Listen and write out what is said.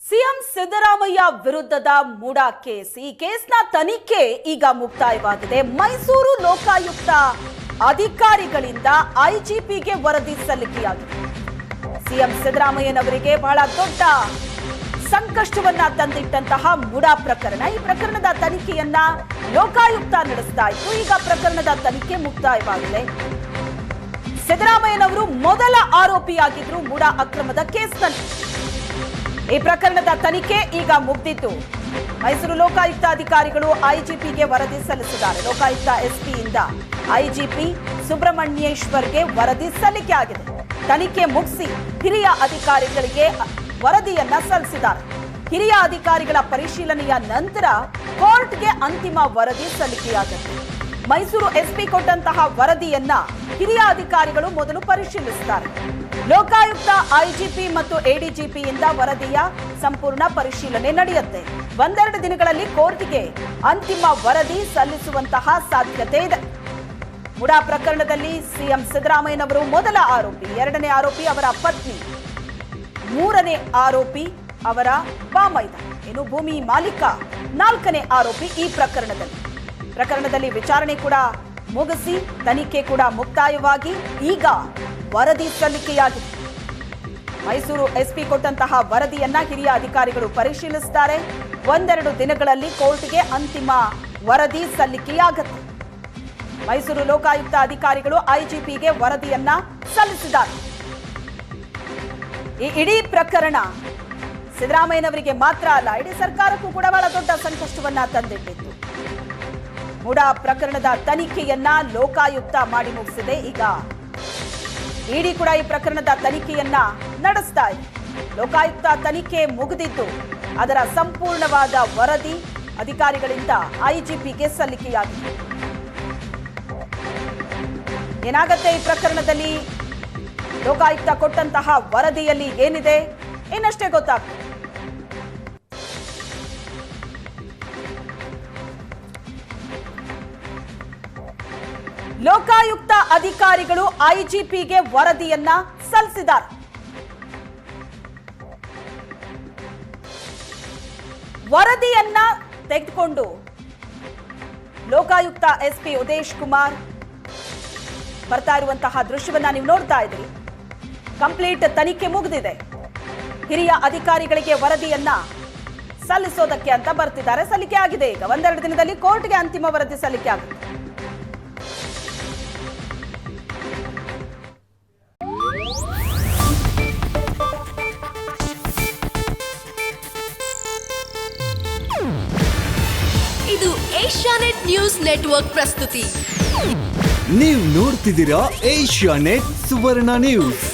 CM Siddaramaiah ವಿರುದ್ಧದ MUDA case. ಈ ಕೇಸ್ನ ತನಿಖೆ ಈಗ ಮುಕ್ತಾಯವಾಗಿದೆ. ಮೈಸೂರು ಲೋಕಾಯುಕ್ತ ಅಧಿಕಾರಿಗಳಿಂದ ಐಜಿಪಿಗೆ ವರದಿ ಸಲ್ಲಿಕೆಯಾಗಿದೆ. ಸಿಎಂ ಸಿದ್ದರಾಮಯ್ಯನವರಿಗೆ ಬಹಳ ದೊಡ್ಡ ಸಂಕಷ್ಟವನ್ನ ತಂದಿಟ್ಟಂತಹ ಮೂಡಾ ಪ್ರಕರಣ. ಈ ಪ್ರಕರಣದ ತನಿಖೆಯನ್ನ ಲೋಕಾಯುಕ್ತ ನಡೆಸ್ತಾ ಇತ್ತು. ಈಗ ಪ್ರಕರಣದ ತನಿಖೆ ಮುಕ್ತಾಯವಾಗಿದೆ. ಸಿದ್ದರಾಮಯ್ಯನವರು ಮೊದಲ ಆರೋಪಿಯಾಗಿದ್ರು ಮೂಡಾ ಅಕ್ರಮದ ಕೇಸ್ನಲ್ಲಿ. ಈ ಪ್ರಕರಣದ ತನಿಖೆ ಈಗ ಮುಗಿದಿದ್ದು ಮೈಸೂರು ಲೋಕಾಯುಕ್ತ ಅಧಿಕಾರಿಗಳು ಐಜಿಪಿಗೆ ವರದಿ ಸಲ್ಲಿಸಿದ್ದಾರೆ. ಲೋಕಾಯುಕ್ತ ಎಸ್ಪಿಯಿಂದ ಐಜಿಪಿ ಸುಬ್ರಹ್ಮಣ್ಯೇಶ್ವರ್ಗೆ ವರದಿ ಸಲ್ಲಿಕೆ ಆಗಿದೆ. ತನಿಖೆ ಮುಗಿಸಿ ಹಿರಿಯ ಅಧಿಕಾರಿಗಳಿಗೆ ವರದಿಯನ್ನ ಸಲ್ಲಿಸಿದ್ದಾರೆ. ಹಿರಿಯ ಅಧಿಕಾರಿಗಳ ಪರಿಶೀಲನೆಯ ನಂತರ ಕೋರ್ಟ್ಗೆ ಅಂತಿಮ ವರದಿ ಸಲ್ಲಿಕೆಯಾಗುತ್ತೆ. ಮೈಸೂರು ಎಸ್ಪಿ ಕೊಟ್ಟಂತಹ ವರದಿಯನ್ನ ಹಿರಿಯ ಅಧಿಕಾರಿಗಳು ಮೊದಲು ಪರಿಶೀಲಿಸುತ್ತಾರೆ. ಲೋಕಾಯುಕ್ತ ಐಜಿಪಿ ಮತ್ತು ಎಡಿಜಿಪಿಯಿಂದ ವರದಿಯ ಸಂಪೂರ್ಣ ಪರಿಶೀಲನೆ ನಡೆಯುತ್ತೆ. ಒಂದೆರಡು ದಿನಗಳಲ್ಲಿ ಕೋರ್ಟ್ಗೆ ಅಂತಿಮ ವರದಿ ಸಲ್ಲಿಸುವಂತಹ ಸಾಧ್ಯತೆ ಇದೆ. ಮೂಡಾ ಪ್ರಕರಣದಲ್ಲಿ ಸಿಎಂ ಸಿದ್ದರಾಮಯ್ಯನವರು ಮೊದಲ ಆರೋಪಿ, ಎರಡನೇ ಆರೋಪಿ ಅವರ ಪತ್ನಿ, ಮೂರನೇ ಆರೋಪಿ ಅವರ ಬಾಮೈದ, ಇನ್ನು ಭೂಮಿ ಮಾಲೀಕ ನಾಲ್ಕನೇ ಆರೋಪಿ. ಈ ಪ್ರಕರಣದಲ್ಲಿ ವಿಚಾರಣೆ ಕೂಡ ಮುಗಿಸಿ ತನಿಖೆ ಕೂಡ ಮುಕ್ತಾಯವಾಗಿ ಈಗ ವರದಿ ಸಲ್ಲಿಕೆಯಾಗಿದೆ. ಮೈಸೂರು ಎಸ್ಪಿ ಕೊಟ್ಟಂತಹ ವರದಿಯನ್ನ ಹಿರಿಯ ಅಧಿಕಾರಿಗಳು ಪರಿಶೀಲಿಸುತ್ತಾರೆ. ಒಂದೆರಡು ದಿನಗಳಲ್ಲಿ ಕೋರ್ಟ್ಗೆ ಅಂತಿಮ ವರದಿ ಸಲ್ಲಿಕೆಯಾಗುತ್ತೆ. ಮೈಸೂರು ಲೋಕಾಯುಕ್ತ ಅಧಿಕಾರಿಗಳು ಐಜಿಪಿಗೆ ವರದಿಯನ್ನ ಸಲ್ಲಿಸಿದ್ದಾರೆ. ಈ ಇಡೀ ಪ್ರಕರಣ ಸಿದ್ದರಾಮಯ್ಯನವರಿಗೆ ಮಾತ್ರ ಅಲ್ಲ, ಇಡೀ ಸರ್ಕಾರಕ್ಕೂ ಕೂಡ ಬಹಳ ದೊಡ್ಡ ಸಂಕಷ್ಟವನ್ನ ತಂದಿಟ್ಟಿತ್ತು. ಮೂಡಾ ಪ್ರಕರಣದ ತನಿಖೆಯನ್ನ ಲೋಕಾಯುಕ್ತ ಮಾಡಿ ಮುಗಿಸಿದೆ. ಈಗ ಇಡಿ ಕೂಡ ಈ ಪ್ರಕರಣದ ತನಿಖೆಯನ್ನ ನಡೆಸ್ತಾ ಇದೆ. ಲೋಕಾಯುಕ್ತ ತನಿಖೆ ಮುಗಿದಿದ್ದು ಅದರ ಸಂಪೂರ್ಣವಾದ ವರದಿ ಅಧಿಕಾರಿಗಳಿಂದ ಐಜಿಪಿಗೆ ಸಲ್ಲಿಕೆಯಾಗಿದೆ. ಏನಾಗುತ್ತೆ ಈ ಪ್ರಕರಣದಲ್ಲಿ, ಲೋಕಾಯುಕ್ತ ಕೊಟ್ಟಂತಹ ವರದಿಯಲ್ಲಿ ಏನಿದೆ ಇನ್ನಷ್ಟೇ ಗೊತ್ತಾಗ್ತದೆ. ಲೋಕಾಯುಕ್ತ ಅಧಿಕಾರಿಗಳು ಐಜಿಪಿಗೆ ವರದಿಯನ್ನ ಸಲ್ಲಿಸಿದ್ದಾರೆ. ವರದಿಯನ್ನ ತೆಗೆದುಕೊಂಡು ಲೋಕಾಯುಕ್ತ ಎಸ್ಪಿ ಉದೇಶ್ ಕುಮಾರ್ ಬರ್ತಾ ಇರುವಂತಹ ದೃಶ್ಯವನ್ನ ನೀವು ನೋಡ್ತಾ ಇದ್ದೀರಿ. ಕಂಪ್ಲೀಟ್ ತನಿಖೆ ಮುಗಿದಿದೆ. ಹಿರಿಯ ಅಧಿಕಾರಿಗಳಿಗೆ ವರದಿಯನ್ನ ಸಲ್ಲಿಸೋದಕ್ಕೆ ಅಂತ ಬರ್ತಿದ್ದಾರೆ. ಸಲ್ಲಿಕೆ ಆಗಿದೆ. ಈಗ ಒಂದೆರಡು ದಿನದಲ್ಲಿ ಕೋರ್ಟ್ಗೆ ಅಂತಿಮ ವರದಿ ಸಲ್ಲಿಕೆ ಆಗುತ್ತೆ. ಇದು ಏಷ್ಯಾನೆಟ್ ನ್ಯೂಸ್ ನೆಟ್ವರ್ಕ್ ಪ್ರಸ್ತುತಿ. ನೀವು ನೋಡ್ತಿದ್ದೀರಾ ಏಷ್ಯಾನೆಟ್ ಸುವರ್ಣ ನ್ಯೂಸ್.